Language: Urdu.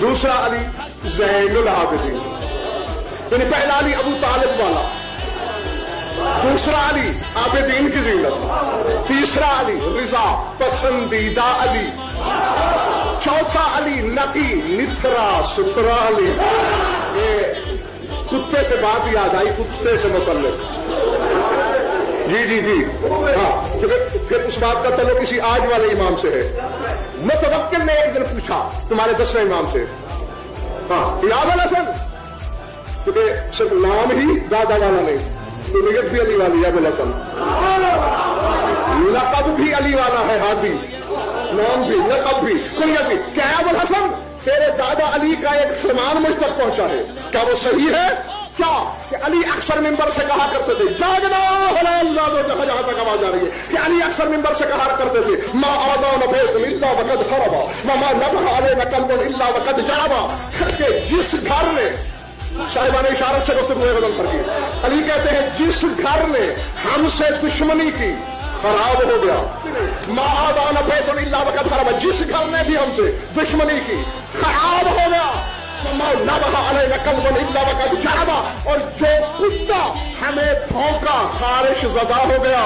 دوسرا علی زین العابدین، یعنی پہلا علی ابو طالب والا، دوسرا علی عابدین کی زینت، تیسرا علی رضا پسندیدہ علی، چوتھا علی نقی نتھرا ستھرا علی۔ یہ کتے سے بات یاد آئی، کتے سے متعلق، جی جی جی ہاں، پھر اس بات کا تعلق کسی آج والے امام سے ہے۔ متوکل نے ایک دن پوچھا تمہارے 10ویں امام سے، ہاں امام الحسن، کیونکہ صرف نام ہی دادا والا نہیں، تو نیت بھی علی والی ہے ابو الحسن، لقب بھی علی والا ہے، ہادی نام بھی لقب بھی کنیت بھی۔ کیا ہے ابو الحسن؟ تیرے دادا علی کا ایک فرمان مجھ تک پہنچا ہے، کیا وہ صحیح ہے؟ کیا کہ علی اکثر ممبر سے کہا کرتے تھے، جاگنا جہاں تک آواز آ رہی ہے کہ علی اکثر ممبر سے کہا کرتے تھے، ما آذان بیت الا وقد خربا وما نبح علینا قلب الا وقد جربا، کہ جس گھر نے، صاحبان اشارت سے گفتگو بدل کر کی، علی کہتے ہیں جس گھر نے ہم سے دشمنی کی خراب ہو گیا، ما آذان بیت الا وقد خربا، جس گھر نے بھی ہم سے دشمنی کی خراب ہو گیا، اور جو کتا ہمیں بھونکا خارش زدہ ہو گیا۔